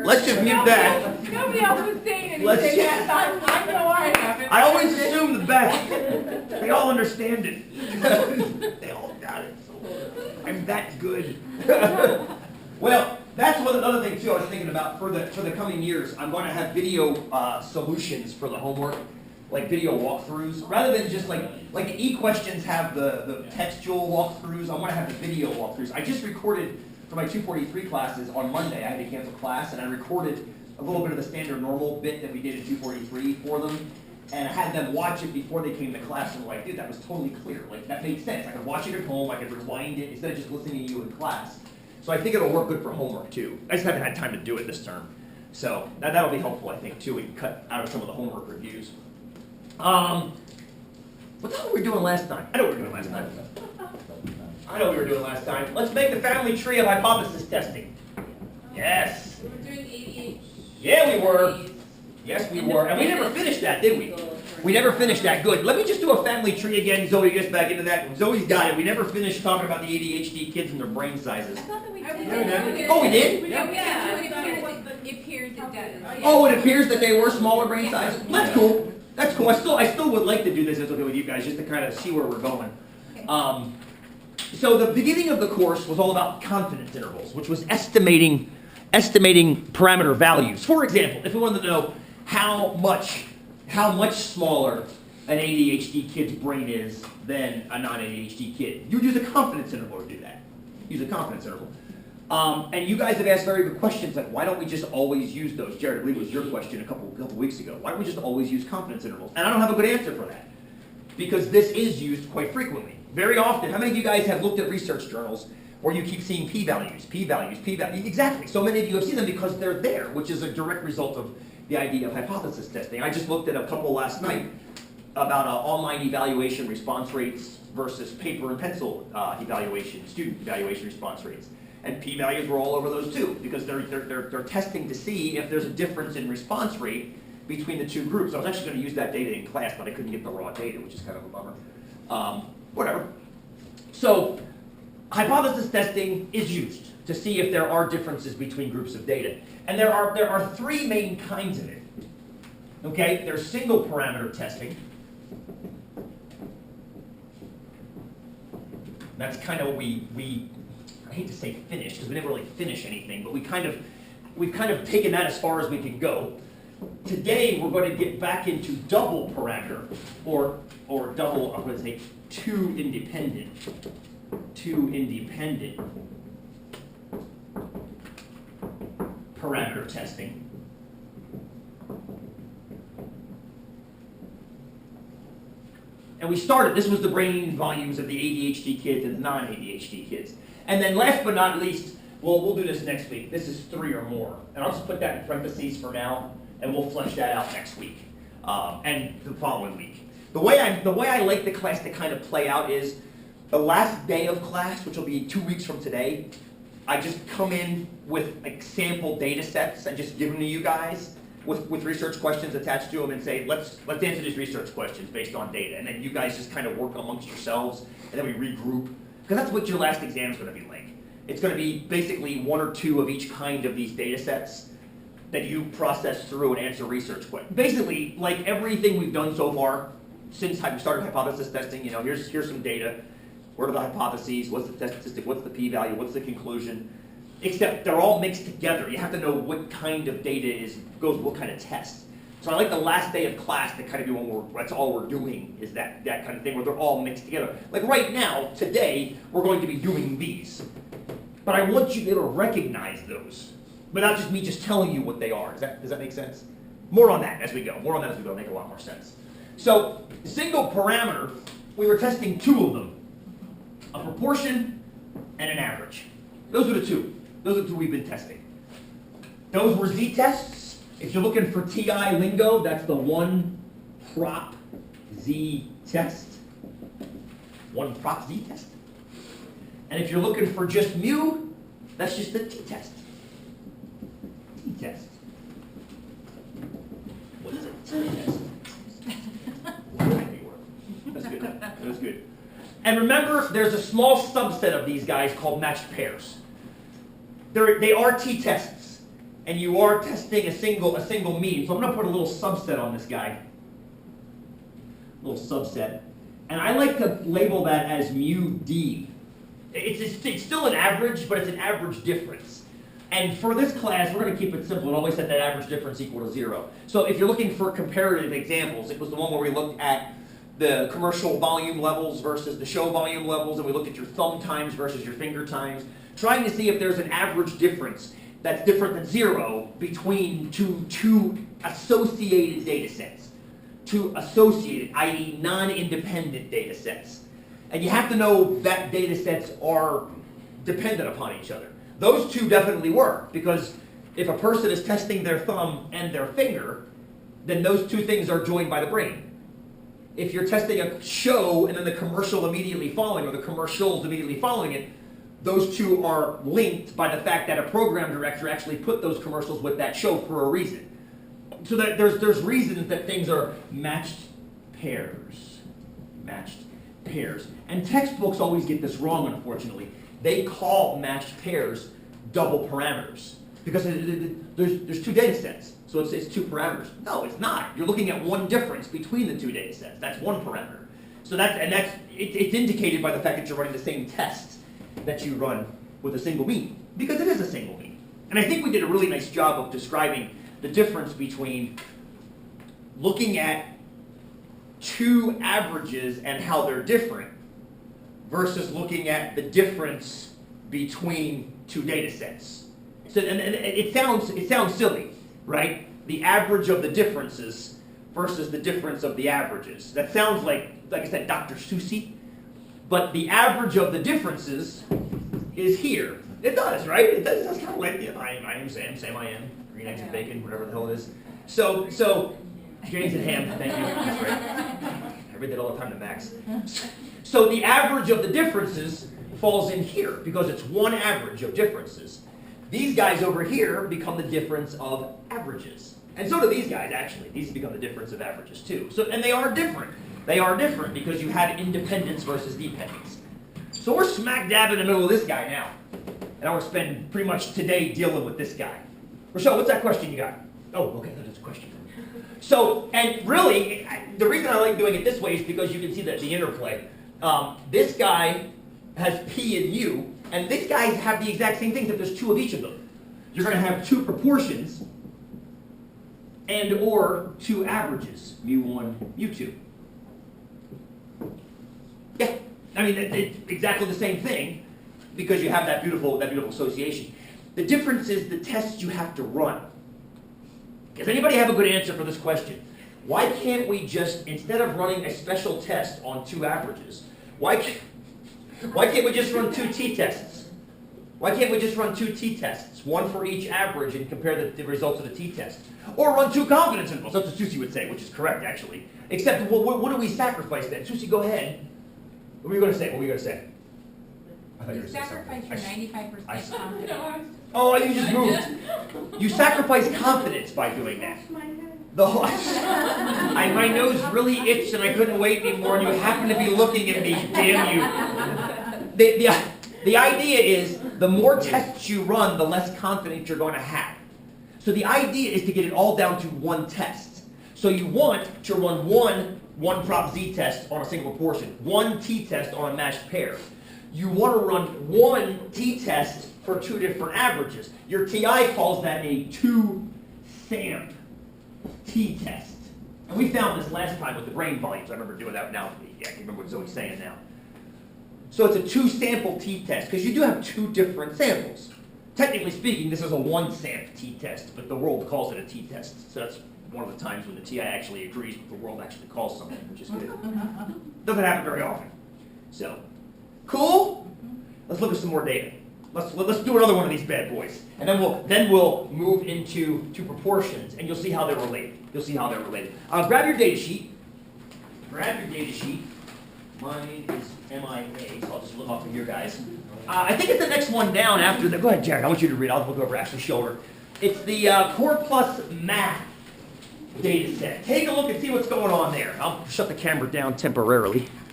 Let's just mute that. Nobody else was saying Let's anything. just- I know I haven't. I always assume the best. They all understand it. They all got it. I'm that good. Well, that's another thing too I was thinking about for the coming years. I'm going to have video solutions for the homework, like video walkthroughs, rather than just like the e-questions have the textual walkthroughs. I want to have the video walkthroughs. I just recorded for my 243 classes on Monday. I had to cancel class, and I recorded a little bit of the standard normal bit that we did in 243 for them, and I had them watch it before they came to class, and like, dude, that was totally clear. Like, that made sense. I could watch it at home, I could rewind it, instead of just listening to you in class. So I think it'll work good for homework, too. I just haven't had time to do it this term. So that'll be helpful, I think, too. We can cut out of some of the homework reviews. What the hell were we doing last time? I know what we were doing last time. Let's make the family tree of hypothesis testing. Yes. We were doing ADHD. Yeah, we were. Yes, we were. And we never finished that, did we? We never finished that. Good. Let me just do a family tree again. Zoe gets back into that. Zoe's got it. We never finished talking about the ADHD kids and their brain sizes. I thought that we I did. did. Oh, we did? Yeah. It appears it does. Oh, it appears that they were smaller brain sizes. That's cool. That's cool. I still would like to do this, if it's okay with you guys, just to kind of see where we're going. So the beginning of the course was all about confidence intervals, which was estimating parameter values. For example, if we wanted to know how much smaller an ADHD kid's brain is than a non-ADHD kid, you'd use a confidence interval to do that. Use a confidence interval. And you guys have asked very good questions, like why don't we just always use those? Jared, I believe it was your question a couple weeks ago. Why don't we just always use confidence intervals? And I don't have a good answer for that, because this is used quite frequently. Very often, how many of you guys have looked at research journals where you keep seeing p-values? Exactly. So many of you have seen them because they're there, which is a direct result of the idea of hypothesis testing. I just looked at a couple last night about online evaluation response rates versus paper and pencil student evaluation response rates. And p-values were all over those too, because they're testing to see if there's a difference in response rate between the two groups. I was actually going to use that data in class, but I couldn't get the raw data, which is kind of a bummer. Whatever. So, hypothesis testing is used to see if there are differences between groups of data. And there are three main kinds of it. Okay, there's single parameter testing. That's kind of what we I hate to say finish, because we never really finish anything, but we've kind of taken that as far as we can go. Today we're going to get back into double parameter, or double, I'm going to say two independent parameter testing. And we started, this was the brain volumes of the ADHD kids and the non-ADHD kids. And then last but not least, we'll do this next week. This is 3 or more. And I'll just put that in parentheses for now, and we'll flesh that out next week and the following week. The way I like the class to kind of play out is the last day of class, which will be 2 weeks from today, I just come in with like sample data sets and just give them to you guys with research questions attached to them and say, let's answer these research questions based on data. And then you guys just kind of work amongst yourselves, and then we regroup. Because that's what your last exam is going to be like. It's going to be basically 1 or 2 of each kind of these data sets that you process through and answer research questions. Basically, like everything we've done so far since we started hypothesis testing, here's some data. What are the hypotheses? What's the test statistic? What's the p-value? What's the conclusion? Except they're all mixed together. You have to know what kind of data goes what kind of test. So I like the last day of class to kind of do that's all we're doing is that kind of thing where they're all mixed together. Like right now, today, we're going to be doing these. But I want you to be able to recognize those, but not just me just telling you what they are. Does that make sense? More on that as we go. Make a lot more sense. So, single parameter, we were testing 2 of them. A proportion and an average. Those are the 2. Those are the 2 we've been testing. Those were z-tests. If you're looking for TI lingo, that's the 1 prop z test. 1 prop z test. And if you're looking for just mu, that's just the t-test. T-test. What is it? T-test. That's good. That was good. And remember, there's a small subset of these guys called matched pairs. They are t-tests, and you are testing a single mean. So I'm going to put a little subset on this guy. A little subset. And I like to label that as mu d. It's still an average, but it's an average difference. And for this class, we're going to keep it simple and always set that average difference equal to 0. So if you're looking for comparative examples, it was the one where we looked at the commercial volume levels versus the show volume levels, and we looked at your thumb times versus your finger times, trying to see if there's an average difference that's different than 0 between two associated data sets. Two associated, i.e. non-independent data sets. And you have to know that data sets are dependent upon each other. Those two definitely work, because if a person is testing their thumb and their finger, then those two things are joined by the brain. If you're testing a show and then the commercial immediately following, or the commercials immediately following it, those two are linked by the fact that a program director actually put those commercials with that show for a reason. So that there's reasons that things are matched pairs. Matched pairs. And textbooks always get this wrong, unfortunately. They call matched pairs double parameters because there's two data sets. So it's two parameters. No, it's not. You're looking at one difference between the two data sets. That's one parameter. So it's indicated by the fact that you're running the same test that you run with a single mean, because it is a single mean. And I think we did a really nice job of describing the difference between looking at two averages and how they're different versus looking at the difference between two data sets. So, and it sounds silly, right? The average of the differences versus the difference of the averages. That sounds like I said, Dr. Seussy, but the average of the differences is here. It does, right? It does kind of like, yeah, I am Sam, I am. Green eggs and bacon, whatever the hell it is. So James and ham, thank you. That's right. I read that all the time to Max. So the average of the differences falls in here because it's one average of differences. These guys over here become the difference of averages. And so do these guys, actually. These become the difference of averages, too. And they are different. They are different because you have independence versus dependence. So we're smack dab in the middle of this guy now. And I want to spend pretty much today dealing with this guy. Rochelle, what's that question you got? Oh, okay, that's a question. So, and really, the reason I like doing it this way is because you can see the interplay. This guy has P and U, and these guys have the exact same things if there's two of each of them. You're going to have two proportions and or two averages, mu1, mu2. Yeah, I mean, it's exactly the same thing because you have that beautiful association. The difference is the tests you have to run. Does anybody have a good answer for this question? Why can't we just, instead of running a special test on two averages, why can't we just run two t-tests? Why can't we just run two t-tests, one for each average, and compare the results of the t-test? Or run two confidence intervals, that's what Susie would say, which is correct, actually. Except, what do we sacrifice then? Susie, go ahead. What were you going to say? What were you going to say? I thought you were You going to say sacrifice something. your 95% confidence. Oh, you just moved. You sacrifice confidence by doing that. My nose really itched and I couldn't wait anymore, and you happen to be looking at me, damn you. The idea is, the more tests you run, the less confidence you're going to have. So the idea is to get it all down to one test. So you want to run one prop z test on a single proportion, one t-test on a matched pair. You want to run one t-test for two different averages. Your TI calls that a two-samp t-test. And we found this last time with the brain volumes. I remember doing that now. I can't remember what Zoe's saying now. So it's a two-sample t-test, because you do have two different samples. Technically speaking, this is a one-samp t-test, but the world calls it a t-test. So that's one of the times when the TI actually agrees what the world actually calls something, which is good. Doesn't happen very often. So, cool? Let's look at some more data. Let's do another one of these bad boys, and then we'll move into proportions, and you'll see how they're related. You'll see how they're related. Grab your data sheet. Mine is MIA, so I'll just look off of your guys. I think it's the next one down after the. Go ahead, Jared. I want you to read. I'll look over Ashley's shoulder. It's the Core Plus Math data set. Take a look and see what's going on there. I'll shut the camera down temporarily.